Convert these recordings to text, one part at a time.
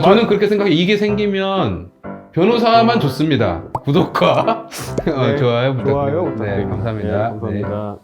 저는 그렇게 생각해요. 이게 생기면 변호사만 좋습니다. 구독과 네, 좋아요 부탁드립니다. 좋아요 네, 부탁드립니다. 감사합니다. 네, 감사합니다.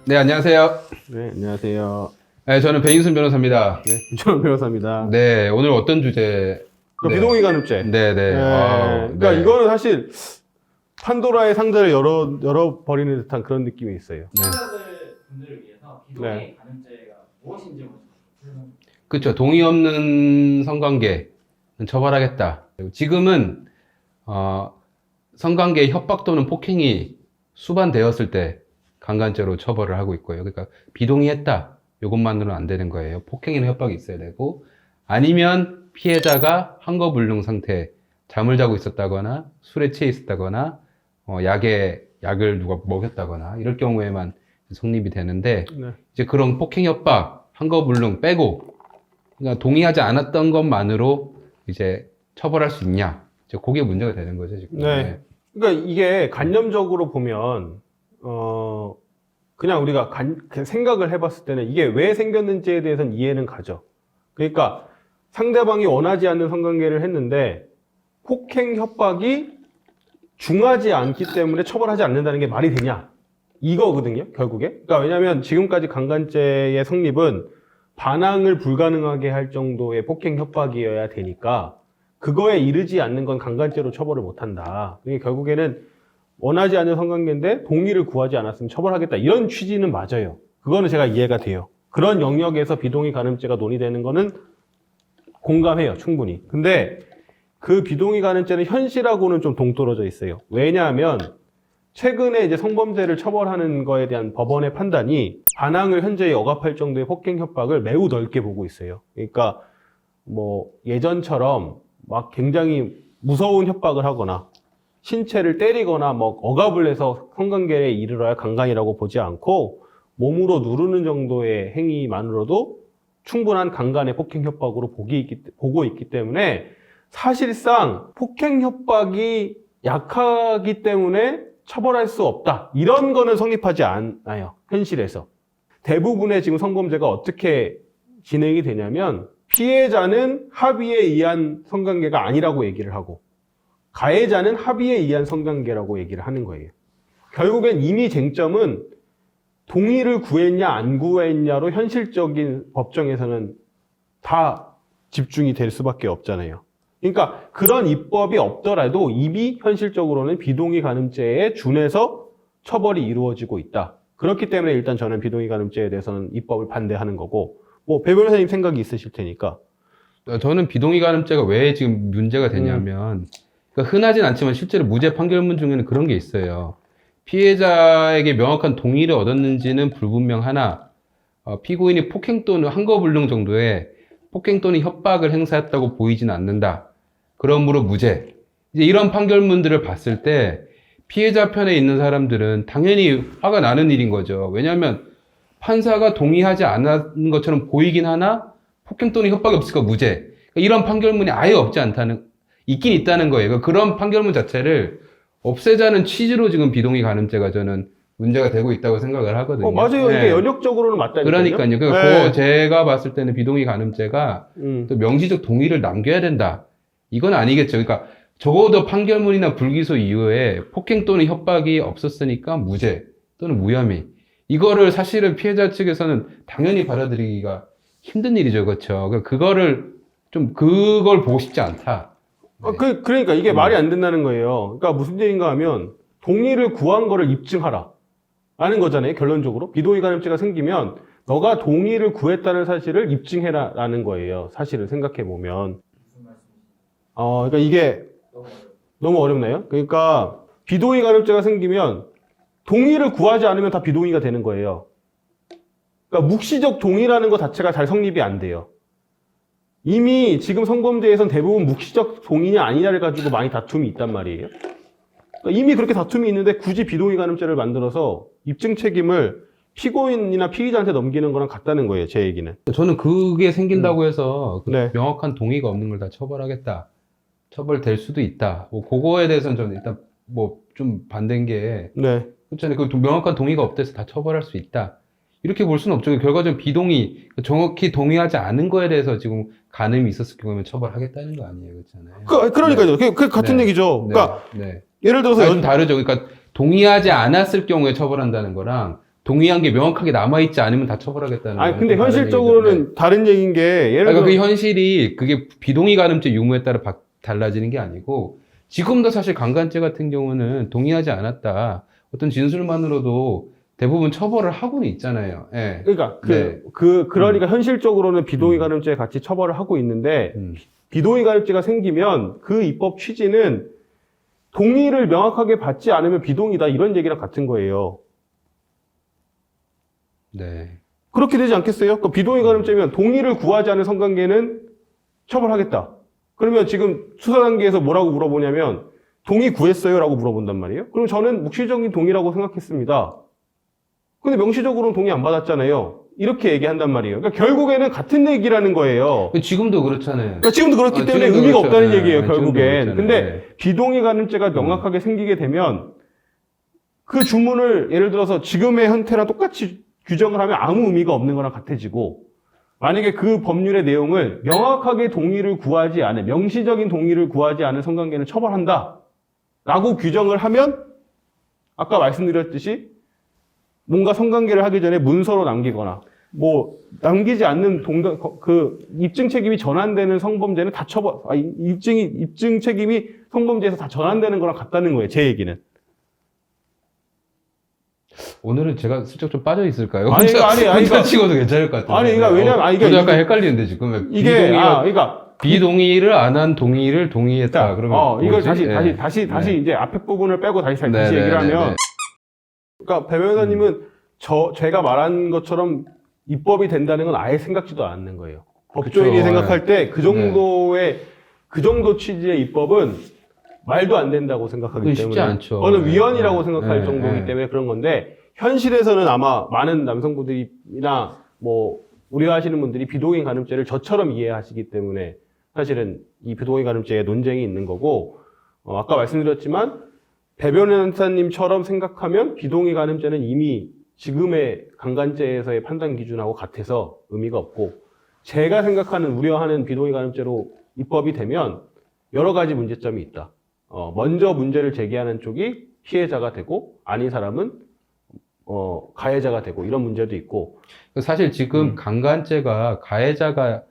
네, 안녕하세요. 네, 안녕하세요. 네, 저는 배인순 변호사입니다. 네, 김철원 변호사입니다. 네, 오늘 어떤 주제? 그 네. 비동의 간음죄. 네, 네. 그러니까 네. 이거는 사실 판도라의 상자를 열어버리는 듯한 그런 느낌이 있어요. 네. 분들을 위해서 비동의 간음죄가 무엇인지 먼저 설명. 그렇죠. 동의 없는 성관계는 처벌하겠다. 지금은 성관계 협박 또는 폭행이 수반되었을 때 강간죄로 처벌을 하고 있고요. 그러니까 비동의했다. 이것만으로는 안 되는 거예요. 폭행이나 협박이 있어야 되고, 아니면 피해자가 환거불능 상태, 잠을 자고 있었다거나 술에 취해 있었다거나 약을 누가 먹였다거나 이럴 경우에만 성립이 되는데, 네. 이제 그런 폭행, 협박, 환거불능 빼고, 그러니까 동의하지 않았던 것만으로 이제 처벌할 수 있냐? 이제 그게 문제가 되는 거죠, 지금. 네. 그러니까 이게 관념적으로 보면 그냥 우리가 생각을 해봤을 때는 이게 왜 생겼는지에 대해서는 이해는 가죠. 그러니까 상대방이 원하지 않는 성관계를 했는데 폭행, 협박이 중하지 않기 때문에 처벌하지 않는다는 게 말이 되냐? 이거거든요, 결국에. 그러니까 왜냐하면 지금까지 강간죄의 성립은 반항을 불가능하게 할 정도의 폭행, 협박이어야 되니까 그거에 이르지 않는 건 강간죄로 처벌을 못한다. 그게 결국에는 원하지 않는 성관계인데 동의를 구하지 않았으면 처벌하겠다. 이런 취지는 맞아요. 그거는 제가 이해가 돼요. 그런 영역에서 비동의 간음죄가 논의되는 거는 공감해요, 충분히. 근데 그 비동의 간음죄는 현실하고는 좀 동떨어져 있어요. 왜냐하면 최근에 이제 성범죄를 처벌하는 거에 대한 법원의 판단이 반항을 현저히 억압할 정도의 폭행 협박을 매우 넓게 보고 있어요. 그러니까 뭐 예전처럼 막 굉장히 무서운 협박을 하거나 신체를 때리거나 뭐 억압을 해서 성관계에 이르러야 강간이라고 보지 않고 몸으로 누르는 정도의 행위만으로도 충분한 강간의 폭행 협박으로 보고 있기 때문에 사실상 폭행 협박이 약하기 때문에 처벌할 수 없다. 이런 거는 성립하지 않아요. 현실에서. 대부분의 지금 성범죄가 어떻게 진행이 되냐면 피해자는 합의에 의한 성관계가 아니라고 얘기를 하고 가해자는 합의에 의한 성관계라고 얘기를 하는 거예요. 결국엔 이미 쟁점은 동의를 구했냐 안 구했냐로 현실적인 법정에서는 다 집중이 될 수밖에 없잖아요. 그러니까 그런 입법이 없더라도 이미 현실적으로는 비동의 간음죄에 준해서 처벌이 이루어지고 있다. 그렇기 때문에 일단 저는 비동의 간음죄에 대해서는 입법을 반대하는 거고, 뭐 배 변호사님 생각이 있으실 테니까. 저는 비동의 간음죄가 왜 지금 문제가 되냐면, 그러니까 흔하진 않지만 실제로 무죄 판결문 중에는 그런 게 있어요. 피해자에게 명확한 동의를 얻었는지는 불분명하나 피고인이 폭행 또는 환거불능 정도의 폭행 또는 협박을 행사했다고 보이지는 않는다. 그러므로 무죄. 이제 이런 판결문들을 봤을 때 피해자 편에 있는 사람들은 당연히 화가 나는 일인 거죠. 왜냐하면 판사가 동의하지 않은 것처럼 보이긴 하나 폭행 또는 협박이 없으니까 무죄. 그러니까 이런 판결문이 아예 없지 않다는, 있긴 있다는 거예요. 그러니까 그런 판결문 자체를 없애자는 취지로 지금 비동의 간음죄가 저는 문제가 되고 있다고 생각을 하거든요. 맞아요. 네. 이게 연역적으로는 맞다니까요. 그러니까요. 그러니까 네. 제가 봤을 때는 비동의 간음죄가 또 명시적 동의를 남겨야 된다. 이건 아니겠죠. 그러니까 적어도 판결문이나 불기소 이후에 폭행 또는 협박이 없었으니까 무죄 또는 무혐의. 이거를 사실은 피해자 측에서는 당연히 받아들이기가 힘든 일이죠. 그렇죠. 그걸 보고 싶지 않다. 네. 그러니까 이게 말이 안 된다는 거예요. 그러니까 무슨 얘기인가 하면 동의를 구한 거를 입증하라. 라는 거잖아요. 결론적으로. 비동의 간음죄가 생기면 너가 동의를 구했다는 사실을 입증해라. 라는 거예요. 사실을 생각해보면. 그러니까 이게 너무 어렵나요? 그러니까 비동의 간음죄가 생기면 동의를 구하지 않으면 다 비동의가 되는 거예요. 그러니까 묵시적 동의라는 것 자체가 잘 성립이 안 돼요. 이미 지금 성범죄에선 대부분 묵시적 동의냐 아니냐를 가지고 많이 다툼이 있단 말이에요. 그러니까 이미 그렇게 다툼이 있는데 굳이 비동의 간음죄를 만들어서 입증 책임을 피고인이나 피의자한테 넘기는 거랑 같다는 거예요, 제 얘기는. 저는 그게 생긴다고 해서 네. 명확한 동의가 없는 걸 다 처벌하겠다. 처벌될 수도 있다. 뭐 그거에 대해서는 저는 일단 뭐 좀 반대인 게 네. 그렇잖아요. 그 명확한 동의가 없대서 다 처벌할 수 있다. 이렇게 볼 수는 없죠. 결과적으로 비동의, 정확히 동의하지 않은 거에 대해서 지금 간음이 있었을 경우면 처벌하겠다는 거 아니에요, 그렇잖아요. 그러니까요. 그 같은 네. 얘기죠. 네. 그러니까 네. 예를 들어서 좀 다르죠. 그러니까 동의하지 않았을 경우에 처벌한다는 거랑 동의한 게 명확하게 남아있지 않으면 다 처벌하겠다는 아니 거예요. 근데 다른 현실적으로는 얘기죠. 네. 다른 얘기인 게 예를 그러니까 들어 그 현실이 그게 비동의 간음죄 유무에 따라 달라지는 게 아니고 지금도 사실 강간죄 같은 경우는 동의하지 않았다. 어떤 진술만으로도 대부분 처벌을 하고는 있잖아요. 예. 그러니까 네. 그러니까 현실적으로는 비동의 간음죄 같이 처벌을 하고 있는데 비동의 간음죄가 생기면 그 입법 취지는 동의를 명확하게 받지 않으면 비동의다 이런 얘기랑 같은 거예요. 네. 그렇게 되지 않겠어요? 그 비동의 간음죄면 동의를 구하지 않은 성관계는 처벌하겠다. 그러면 지금 수사 단계에서 뭐라고 물어보냐면 동의 구했어요? 라고 물어본단 말이에요. 그럼 저는 묵시적인 동의라고 생각했습니다. 근데 명시적으로는 동의 안 받았잖아요. 이렇게 얘기한단 말이에요. 그러니까 결국에는 같은 얘기라는 거예요. 지금도 그렇잖아요. 그러니까 지금도 그렇기 때문에 지금도 의미가 그렇죠. 없다는 네, 얘기예요, 지금도 결국엔. 그렇잖아요. 근데 네. 비동의 간음죄가 명확하게 생기게 되면 그 주문을 예를 들어서 지금의 형태랑 똑같이 규정을 하면 아무 의미가 없는 거랑 같아지고 만약에 그 법률의 내용을 명확하게 동의를 구하지 않은 명시적인 동의를 구하지 않은 성관계는 처벌한다 라고 규정을 하면 아까 말씀드렸듯이 뭔가 성관계를 하기 전에 문서로 남기거나 뭐 남기지 않는 그 입증 책임이 전환되는 성범죄는 다 입증 책임이 성범죄에서 다 전환되는 거랑 같다는 거예요. 제 얘기는. 오늘은 제가 슬쩍 좀 빠져 있을까요? 아니, 혼자 치고도 괜찮을 것 같아요. 아니, 그러니까 왜냐면, 저도 약간 헷갈리는데 지금 그러니까 비동의를 안 한 동의를 동의했다. 그러면 이걸 뭐지? 다시 네. 이제 앞에 부분을 빼고 다시 네, 얘기를 네, 하면, 네. 그러니까 배 변호사님은 제가 말한 것처럼 입법이 된다는 건 아예 생각지도 않는 거예요. 법조인이 그쵸, 생각할 때 그 정도 취지의 입법은 말도 안 된다고 생각하기 그건 때문에 쉽지 않죠. 그거는 위헌이라고 네. 생각할 네. 정도이기 네. 때문에 그런 건데 현실에서는 아마 많은 남성분들이나 뭐 우리가 하시는 분들이 비동의 간음죄를 저처럼 이해하시기 때문에 사실은 이 비동의 간음죄에 논쟁이 있는 거고 아까 말씀드렸지만 배 변호사님처럼 생각하면 비동의 간음죄는 이미 지금의 강간죄에서의 판단 기준하고 같아서 의미가 없고 제가 생각하는 우려하는 비동의 간음죄로 입법이 되면 여러 가지 문제점이 있다. 먼저 문제를 제기하는 쪽이 피해자가 되고 아닌 사람은 가해자가 되고 이런 문제도 있고 사실 지금 강간죄가 가해자가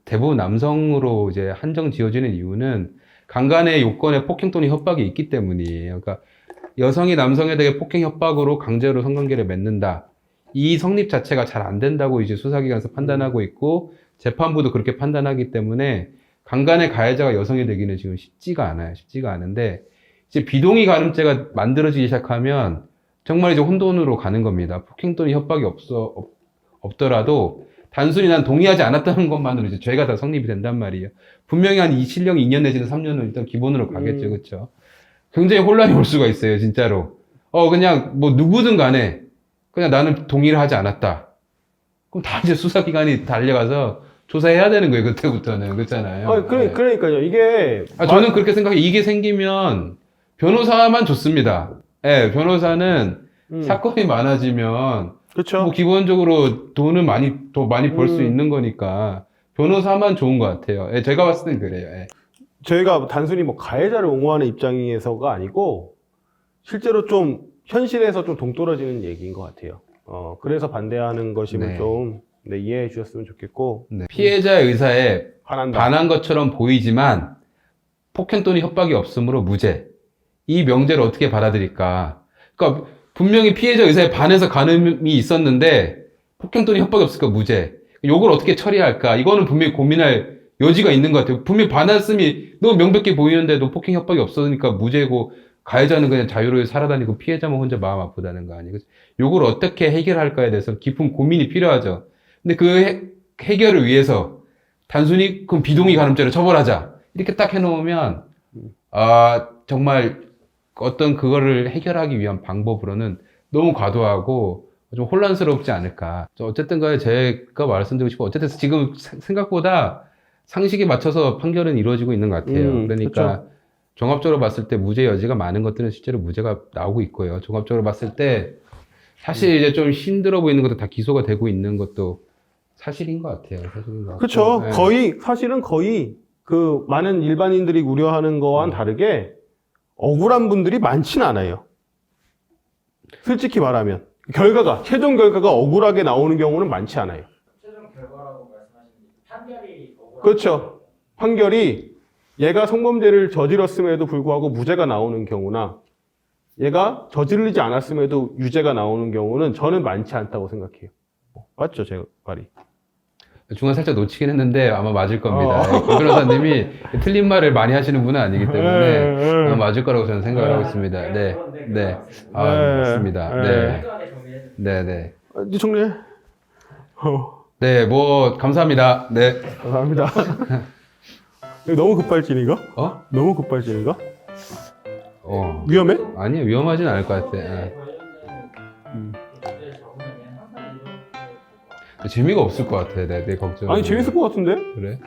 대부분 남성으로 이제 한정 지어지는 이유는 강간의 요건에 폭행 또는 협박이 있기 때문이에요. 그러니까 여성이 남성에 대해 폭행 협박으로 강제로 성관계를 맺는다. 이 성립 자체가 잘 안 된다고 이제 수사기관에서 판단하고 있고 재판부도 그렇게 판단하기 때문에 강간의 가해자가 여성이 되기는 지금 쉽지가 않아요. 쉽지가 않은데 이제 비동의 간음죄가 만들어지기 시작하면 정말 이제 혼돈으로 가는 겁니다. 폭행 또는 협박이 없더라도 단순히 난 동의하지 않았다는 것만으로 이제 죄가 다 성립이 된단 말이에요. 분명히 실형 2년 내지는 3년은 일단 기본으로 가겠죠. 그렇죠? 굉장히 혼란이 올 수가 있어요, 진짜로. 그냥 뭐 누구든 간에 그냥 나는 동의를 하지 않았다. 그럼 다 이제 수사기관이 달려가서 조사해야 되는 거예요, 그때부터는. 그렇잖아요. 그러니까요. 이게 저는 그렇게 생각해요. 이게 생기면 변호사만 좋습니다. 예, 변호사는 사건이 많아지면 그렇죠. 뭐 기본적으로 돈을 더 많이 벌 수 있는 거니까 변호사만 좋은 것 같아요. 예, 제가 봤을 땐 그래요. 예. 저희가 단순히 뭐 가해자를 옹호하는 입장에서가 아니고 실제로 좀 현실에서 좀 동떨어지는 얘기인 것 같아요. 그래서 반대하는 것이면 네. 좀 이해해 주셨으면 좋겠고 네. 피해자의 의사에 반한다. 반한 것처럼 보이지만 폭행 또는 협박이 없으므로 무죄. 이 명제를 어떻게 받아들일까? 그러니까 분명히 피해자 의사에 반해서 간음이 있었는데 폭행 또는 협박이 없으니까 무죄. 이걸 어떻게 처리할까? 이거는 분명히 고민할 여지가 있는 것 같아요. 분명히 반했음이 너무 명백히 보이는데도 폭행 협박이 없으니까 무죄고 가해자는 그냥 자유로이 살아다니고 피해자만 혼자 마음 아프다는 거 아니에요. 이걸 어떻게 해결할까에 대해서 깊은 고민이 필요하죠. 근데 그 해결을 위해서 단순히 그럼 비동의 간음죄를 처벌하자. 이렇게 딱 해놓으면 정말 어떤 그거를 해결하기 위한 방법으로는 너무 과도하고 좀 혼란스럽지 않을까. 어쨌든 간에 제가 말씀드리고 싶고 어쨌든 지금 생각보다 상식에 맞춰서 판결은 이루어지고 있는 것 같아요. 그러니까 그렇죠. 종합적으로 봤을 때 무죄 여지가 많은 것들은 실제로 무죄가 나오고 있고요. 종합적으로 봤을 때 사실 이제 좀 힘들어 보이는 것도 다 기소가 되고 있는 것도 사실인 것 같아요. 사실인 것 같고. 그렇죠. 네. 사실은 거의 그 많은 일반인들이 우려하는 거와는 다르게 억울한 분들이 많지는 않아요. 솔직히 말하면 최종 결과가 억울하게 나오는 경우는 많지 않아요. 최종 결과라고 말씀하시는 판결이 억울한 그렇죠. 판결이 얘가 성범죄를 저질렀음에도 불구하고 무죄가 나오는 경우나 얘가 저지르지 않았음에도 유죄가 나오는 경우는 저는 많지 않다고 생각해요. 맞죠, 제 말이? 중간 살짝 놓치긴 했는데 아마 맞을 겁니다. 김 변호사님이 틀린 말을 많이 하시는 분은 아니기 때문에 아마 맞을 거라고 저는 생각을 하고 있습니다. 네, 네, 아, 맞습니다. 네, 깔끔하게 정리해 주세요. 네, 네, 네 정리해. 네, 뭐 감사합니다. 네, 감사합니다. 이거 너무 급발진인가? 어, 너무 급발진인가? 위험해? 위험해? 아니요, 위험하진 않을 것 같아. 예. 문제를 적으면 항상 이렇게 재미가 없을 것 같아. 내 걱정. 아니 재밌을 것 같은데? 그래?